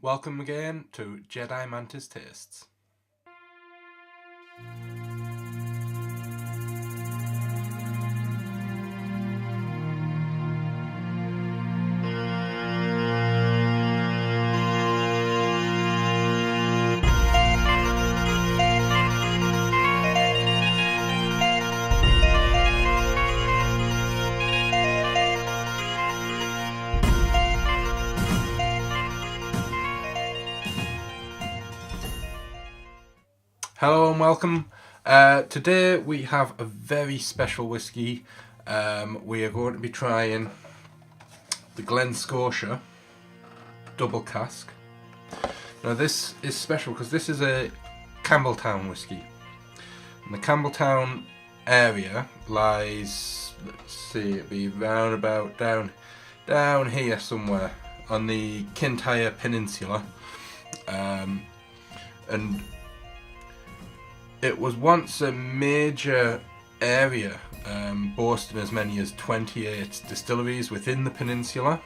Welcome again to Jedi Mantis Tastes. Hello and welcome. Today we have a very special whiskey. We are going to be trying the Glen Scotia double cask. Now this is special because this is a Campbelltown whiskey. And the Campbelltown area lies, let's see, it'd be round about down here somewhere on the Kintyre Peninsula. And it was once a major area, boasting as many as 28 distilleries within the peninsula,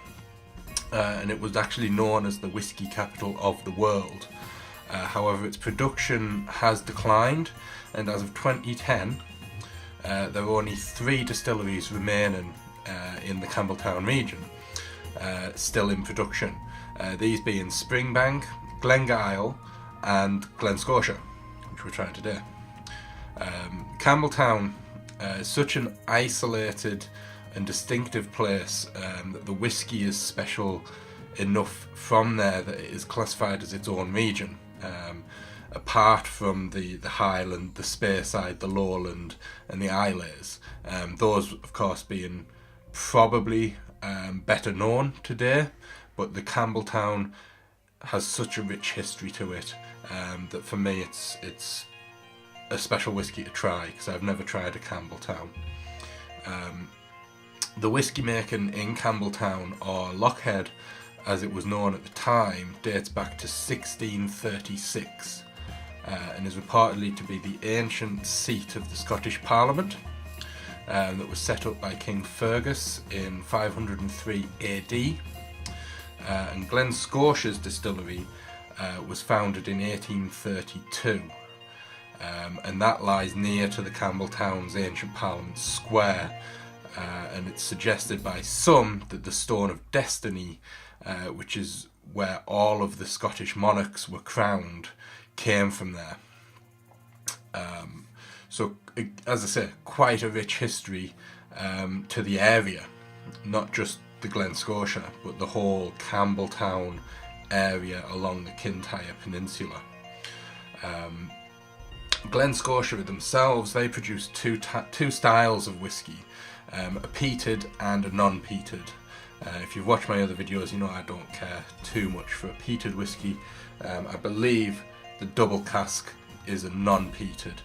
and it was actually known as the whiskey capital of the world. However, its production has declined, and as of 2010, there are only 3 distilleries remaining in the Campbelltown region, still in production. These being Springbank, Glengyle, and Glen Scotia, which we're trying today. Campbelltown is such an isolated and distinctive place that the whiskey is special enough from there that it is classified as its own region. Apart from the Highland, the Speyside, the Lowland and the Isles, those of course being probably better known today, but the Campbelltown has such a rich history to it that for me it's a special whiskey to try, because I've never tried a Campbelltown. The whiskey making in Campbelltown, or Lochhead as it was known at the time, dates back to 1636 and is reportedly to be the ancient seat of the Scottish Parliament that was set up by King Fergus in 503 AD. And Glen Scotia's distillery was founded in 1832, and that lies near to the Campbelltown's ancient Parliament Square, and it's suggested by some that the Stone of Destiny, which is where all of the Scottish monarchs were crowned, came from there. So, as I say, quite a rich history to the area, not just the Glen Scotia, but the whole Campbelltown area along the Kintyre Peninsula. Glen Scotia themselves, they produce two styles of whiskey, a peated and a non-peated. If you've watched my other videos, you know I don't care too much for a peated whiskey. I believe the double cask is a non-peated.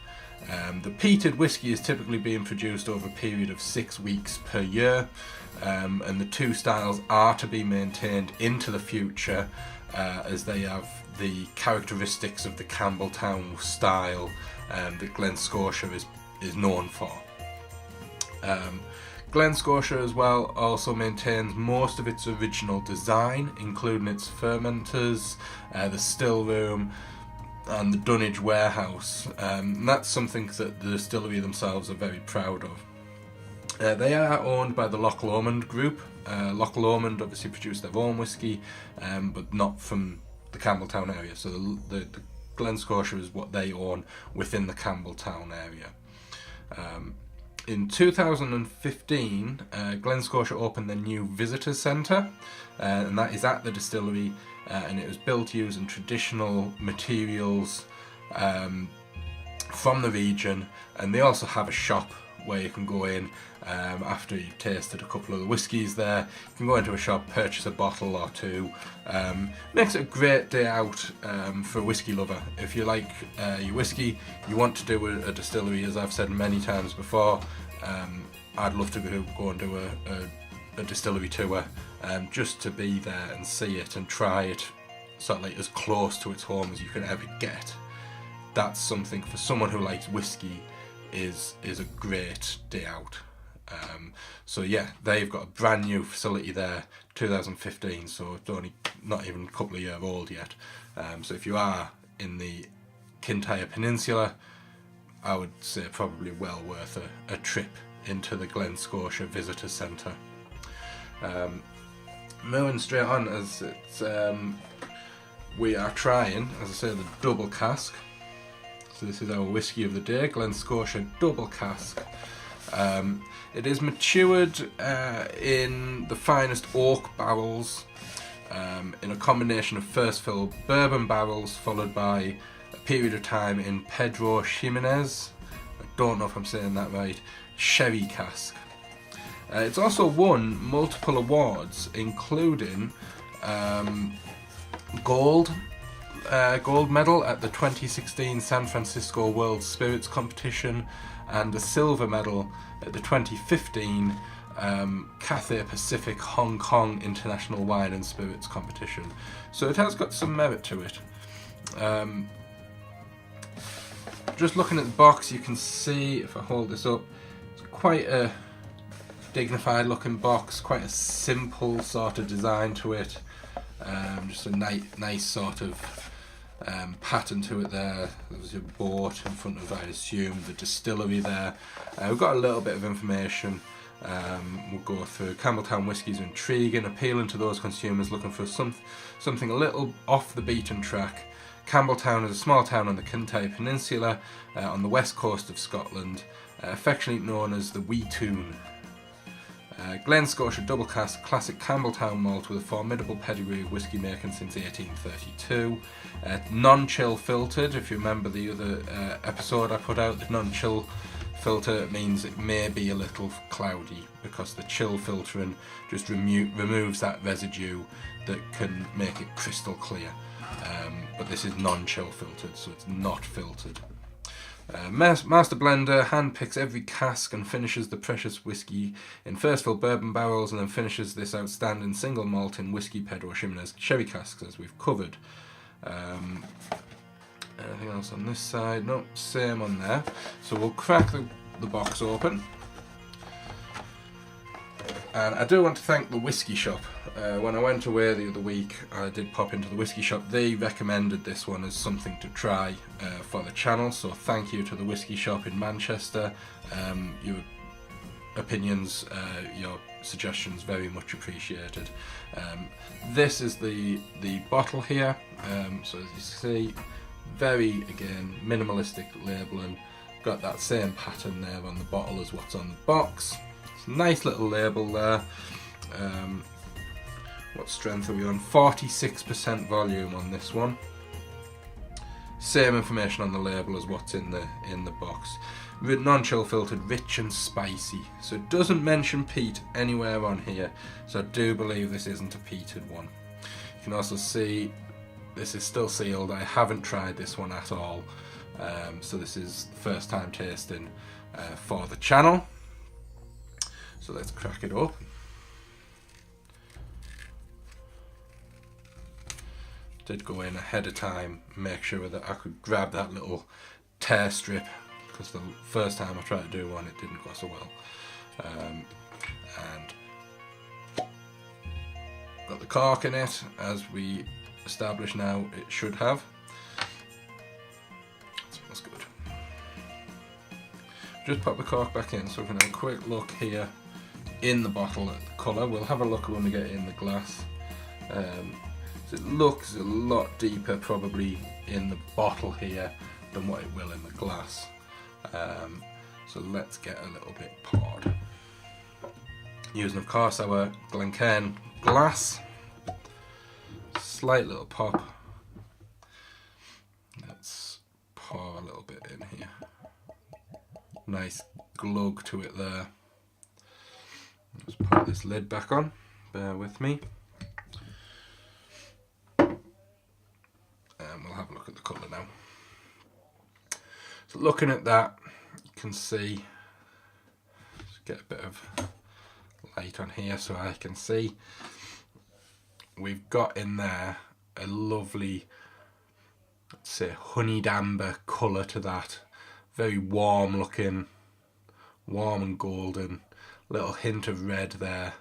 The peated whiskey is typically being produced over a period of 6 weeks per year, and the two styles are to be maintained into the future, as they have the characteristics of the Campbelltown style that Glen Scotia is known for. Glen Scotia as well also maintains most of its original design, including its fermenters, the still room and the dunnage warehouse. And that's something that the distillery themselves are very proud of. They are owned by the Loch Lomond Group. Loch Lomond obviously produce their own whiskey, but not from the Campbelltown area. So the Glen Scotia is what they own within the Campbelltown area. In 2015, Glen Scotia opened their new visitor centre, and that is at the distillery, and it was built using traditional materials from the region, and they also have a shop where you can go in after you've tasted a couple of the whiskies there. You can go into a shop, purchase a bottle or two. Makes it a great day out for a whiskey lover. If you like your whiskey, you want to do a distillery, as I've said many times before, I'd love to go and do a distillery tour, just to be there and see it and try it, sort of like as close to its home as you can ever get. That's something for someone who likes whiskey is a great day out. So yeah, they've got a brand new facility there, 2015, so it's only not even a couple of years old yet. So if you are in the Kintyre Peninsula, I would say probably well worth a trip into the Glen Scotia Visitor Centre. Moving straight on, as it's we are trying, as I say, the double cask. So this is our whiskey of the day, Glen Scotia double cask. It is matured in the finest oak barrels, in a combination of first fill bourbon barrels followed by a period of time in Pedro Ximenez, I don't know if I'm saying that right, sherry cask. It's also won multiple awards, including gold medal at the 2016 San Francisco World Spirits Competition and a silver medal at the 2015 Cathay Pacific Hong Kong International Wine and Spirits Competition. So it has got some merit to it. Just looking at the box, you can see, if I hold this up, it's quite a dignified looking box, quite a simple sort of design to it. Just a nice sort of pattern to it there. There's a boat in front of, I assume, the distillery there. We've got a little bit of information. We'll go through. Campbelltown whiskies are intriguing, appealing to those consumers looking for something a little off the beaten track. Campbelltown is a small town on the Kintyre Peninsula on the west coast of Scotland, affectionately known as the Wee Toon. Glen Scotia double cask classic Campbelltown malt with a formidable pedigree of whisky making since 1832. Non-chill filtered. If you remember the other episode I put out, the non-chill filter means it may be a little cloudy because the chill filtering just removes that residue that can make it crystal clear. But this is non-chill filtered, so it's not filtered. Master blender hand-picks every cask and finishes the precious whiskey in first fill bourbon barrels, and then finishes this outstanding single malt in whiskey Pedro Ximenez sherry casks, as we've covered. Anything else on this side? No, same on there. So we'll crack the box open. And I do want to thank the whiskey shop. When I went away the other week, I did pop into the whiskey shop. They recommended this one as something to try for the channel, so thank you to the whiskey shop in Manchester. Your opinions, your suggestions, very much appreciated. This is the bottle here. So as you see, very, again, minimalistic labelling. Got that same pattern there on the bottle as what's on the box. Nice little label there. What strength are we on? 46% volume on this one. Same information on the label as what's in the box. Non-chill filtered, rich and spicy. So it doesn't mention peat anywhere on here. So I do believe this isn't a peated one. You can also see this is still sealed. I haven't tried this one at all. So this is the first time tasting for the channel. So let's crack it up. Did go in ahead of time, make sure that I could grab that little tear strip, because the first time I tried to do one it didn't go so well. And got the cork in it, as we established now it should have. It smells good. Just pop the cork back in so we can have a quick look here in the bottle at the colour. We'll have a look when we get it in the glass. So it looks a lot deeper probably in the bottle here than what it will in the glass. So let's get a little bit poured. Using of course our Glencairn glass. Slight little pop. Let's pour a little bit in here. Nice glug to it there. Just put this lid back on, bear with me. And we'll have a look at the colour now. So looking at that, you can see, just get a bit of light on here so I can see. We've got in there a lovely, let's say, honeyed amber colour to that. Very warm looking, warm and golden. Little hint of red there.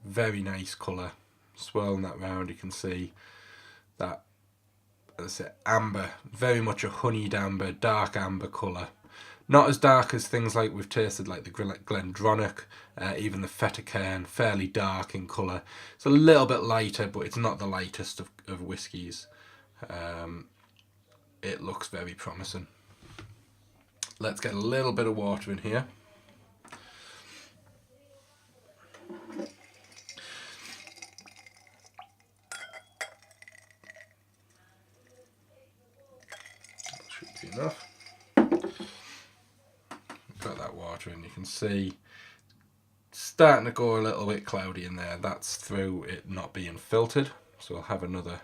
Very nice colour. Swirling that round, you can see that, as I say, amber, very much a honeyed amber, dark amber colour. Not as dark as things like we've tasted, like the Glendronach, even the Fettercairn, fairly dark in colour. It's a little bit lighter, but it's not the lightest of whiskies. It looks very promising. Let's get a little bit of water in here. That should be enough. Got that water in, you can see it's starting to go a little bit cloudy in there. That's through it not being filtered. So I'll have another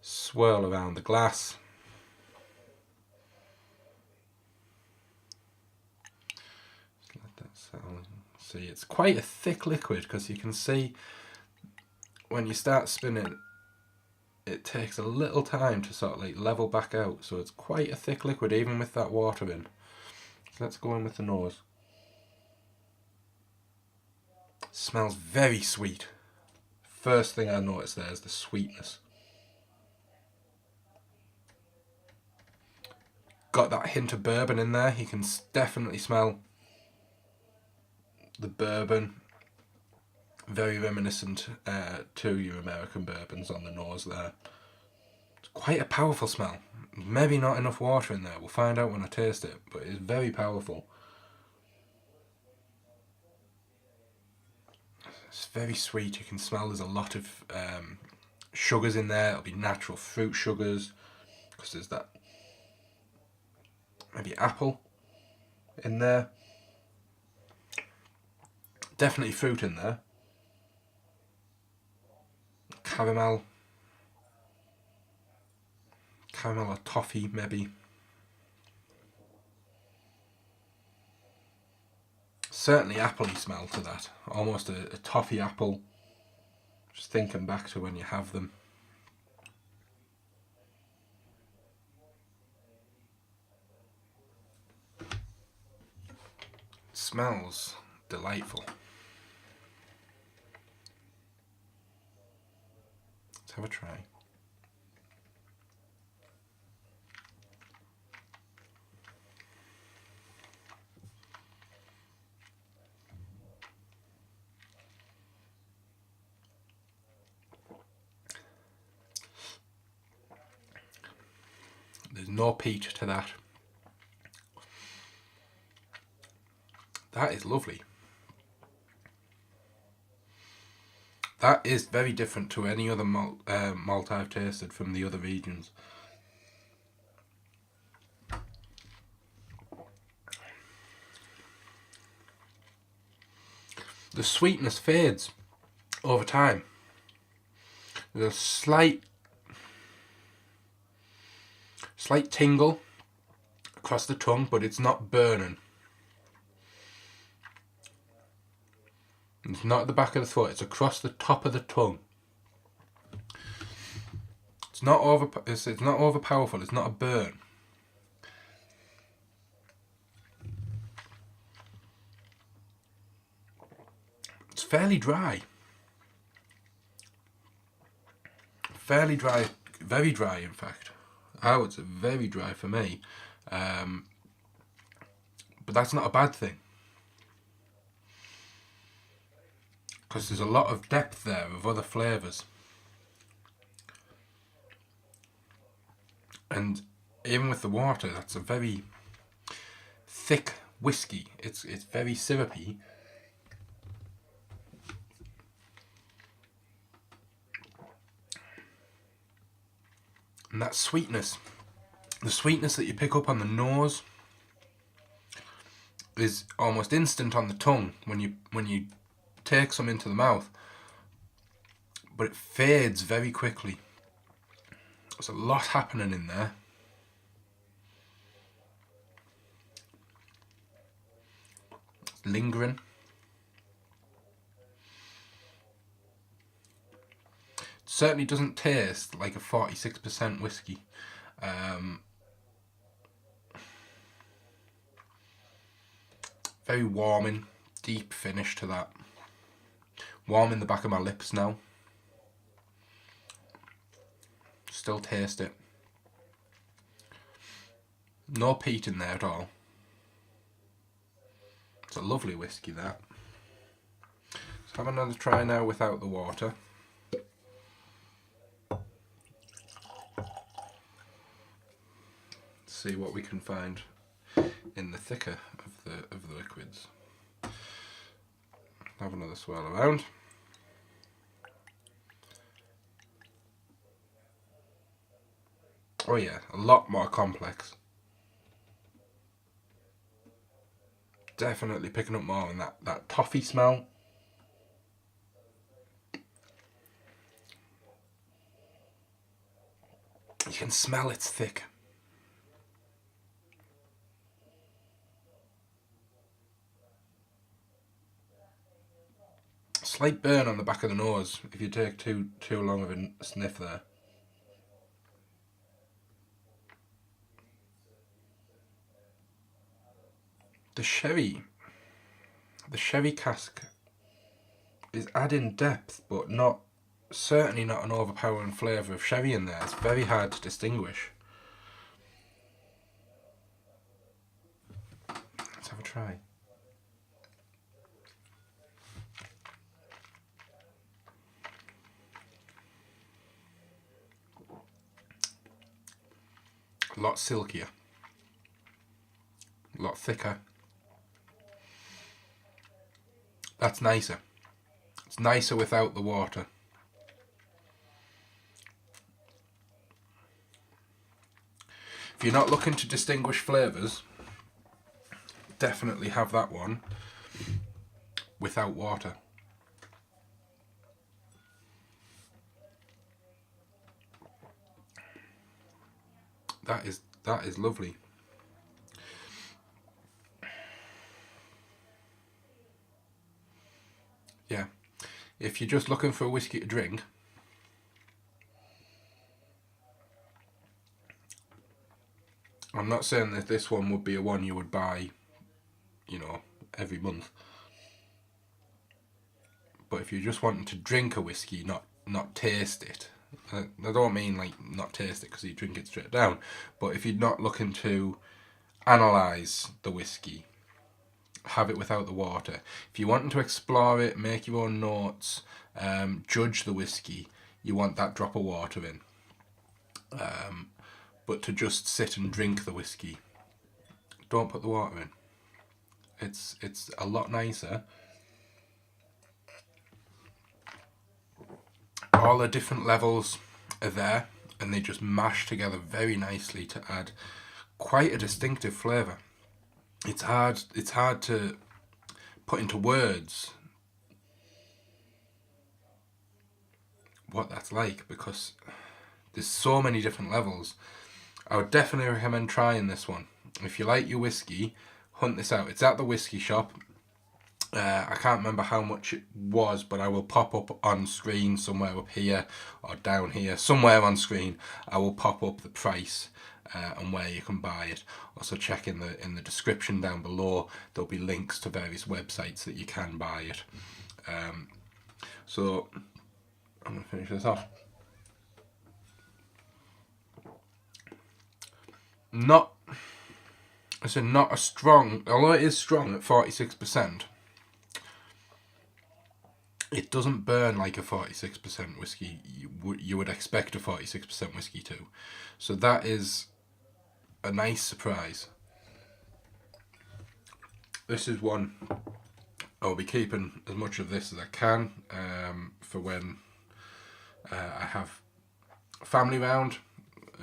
swirl around the glass. Just let that settle. See, it's quite a thick liquid, because you can see when you start spinning, it takes a little time to sort of like level back out. So it's quite a thick liquid even with that water in. So let's go in with the nose. Smells very sweet. First thing I notice there is the sweetness. Got that hint of bourbon in there. You can definitely smell the bourbon. Very reminiscent to your American bourbons on the nose there. It's quite a powerful smell. Maybe not enough water in there. We'll find out when I taste it, but it's very powerful. It's very sweet. You can smell there's a lot of sugars in there. It'll be natural fruit sugars, because there's that maybe apple in there. Definitely fruit in there. Caramel or toffee maybe. Certainly appley smell to that. Almost a toffee apple. Just thinking back to when you have them. It smells delightful. Let's have a try. There's no peat to that. That is lovely. That is very different to any other malt I've tasted from the other regions. The sweetness fades over time. There's a slight tingle across the tongue, but it's not burning. It's not at the back of the throat, it's across the top of the tongue. It's not overpowerful, it's not a burn. It's fairly dry. Fairly dry, very dry in fact. I would say very dry for me. But that's not a bad thing. Because there's a lot of depth there of other flavours. And even with the water, that's a very thick whiskey. It's very syrupy. And that sweetness, the sweetness that you pick up on the nose is almost instant on the tongue when you take some into the mouth, but it fades very quickly. There's a lot happening in there. It's lingering. It certainly doesn't taste like a 46% whiskey. Very warming, deep finish to that. Warm in the back of my lips now. Still taste it. No peat in there at all. It's a lovely whiskey, that. Let's have another try now without the water. See what we can find in the thicker of the liquids. Have another swirl around. Oh yeah, a lot more complex. Definitely picking up more on that toffee smell. You can smell it's thick. Slight burn on the back of the nose if you take too long of a sniff there. The sherry cask is adding depth, but certainly not an overpowering flavour of sherry in there. It's very hard to distinguish. Let's have a try. A lot silkier, a lot thicker. That's nicer. It's nicer without the water. If you're not looking to distinguish flavours, definitely have that one without water. That is lovely. Yeah, if you're just looking for a whiskey to drink, I'm not saying that this one would be a one you would buy, you know, every month. But if you're just wanting to drink a whiskey, not taste it. I don't mean like not taste it because you drink it straight down. But if you're not looking to analyse the whiskey, have it without the water. If you're wanting to explore it, make your own notes, judge the whiskey, you want that drop of water in. But to just sit and drink the whiskey, don't put the water in. It's a lot nicer. All the different levels are there, and they just mash together very nicely to add quite a distinctive flavour. It's hard to put into words what that's like, because there's so many different levels. I would definitely recommend trying this one. If you like your whiskey, hunt this out. It's at the whiskey shop. I can't remember how much it was, but I will pop up on screen somewhere up here or down here, somewhere on screen. I will pop up the price and where you can buy it. Also check in the description down below. There'll be links to various websites that you can buy it. So I'm going to finish this off. Not a strong, although it is strong at 46%. It doesn't burn like a 46% whiskey you would expect a 46% whiskey to. So that is a nice surprise. This is one I'll be keeping as much of this as I can for when I have family round.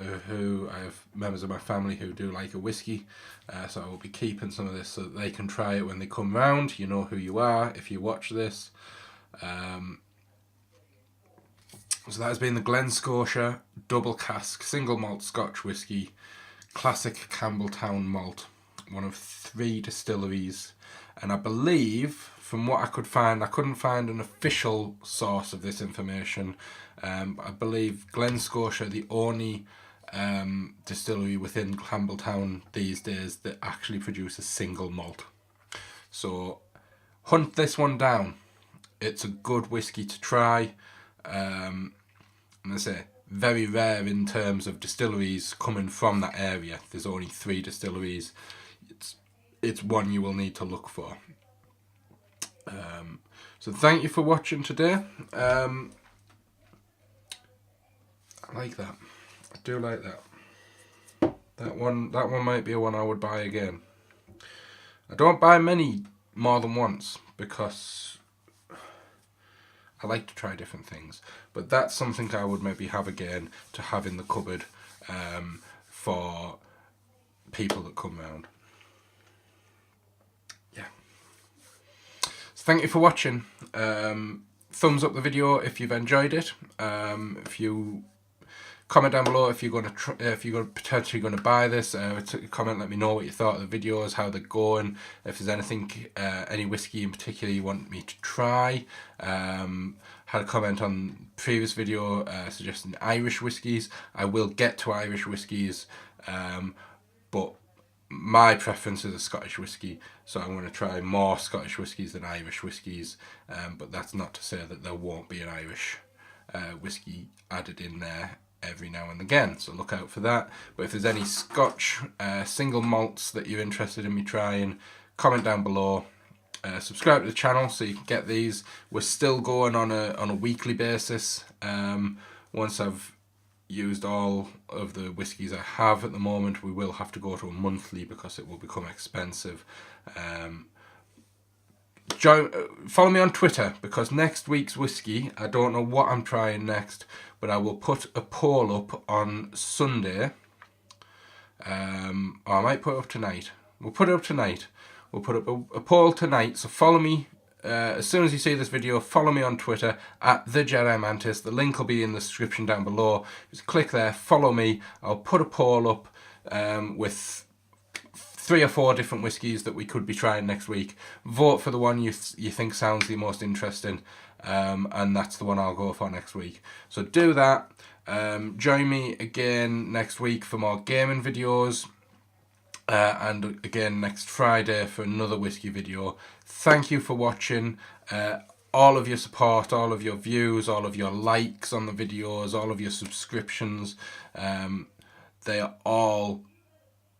I have members of my family who do like a whiskey, so I will be keeping some of this so that they can try it when they come round. You know who you are if you watch this. So that has been the Glen Scotia double cask single malt Scotch whiskey, classic Campbelltown malt, one of 3 distilleries, and I believe from what I could find, I couldn't find an official source of this information. I believe Glen Scotia, the only distillery within Campbelltown these days that actually produces single malt. So hunt this one down. It's a good whiskey to try. And I say, very rare in terms of distilleries coming from that area. There's only 3 distilleries. It's one you will need to look for. So thank you for watching today. I like that. I do like that. That one might be a one I would buy again. I don't buy many more than once because I like to try different things. But that's something I would maybe have again to have in the cupboard for people that come round. Yeah. So thank you for watching. Thumbs up the video if you've enjoyed it. If you comment down below if you're potentially going to buy this. Comment, let me know what you thought of the videos, how they're going. If there's anything, any whiskey in particular you want me to try. Had a comment on previous video suggesting Irish whiskies. I will get to Irish whiskies, but my preference is a Scottish whiskey, so I'm going to try more Scottish whiskies than Irish whiskies. But that's not to say that there won't be an Irish whiskey added in there every now and again, so look out for that. But if there's any Scotch single malts that you're interested in me trying, comment down below. Subscribe to the channel so you can get these. We're still going on a weekly basis. Once I've used all of the whiskies I have at the moment, we will have to go to a monthly because it will become expensive. Follow me on Twitter, because next week's whiskey, I don't know what I'm trying next, but I will put a poll up on Sunday. Or I might put it up tonight. We'll put it up tonight. We'll put up a poll tonight, so follow me. As soon as you see this video, follow me on Twitter at the Jedi Mantis. The link will be in the description down below. Just click there, follow me. I'll put a poll up with 3 or 4 different whiskies that we could be trying next week. Vote for the one you think sounds the most interesting, and that's the one I'll go for next week. So do that. Join me again next week for more gaming videos, and again next Friday for another whiskey video. Thank you for watching. All of your support, all of your views, all of your likes on the videos, all of your subscriptions, they are all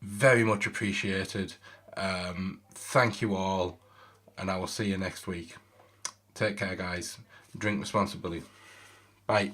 very much appreciated. Thank you all, and I will see you next week. Take care, guys. Drink responsibly. Bye.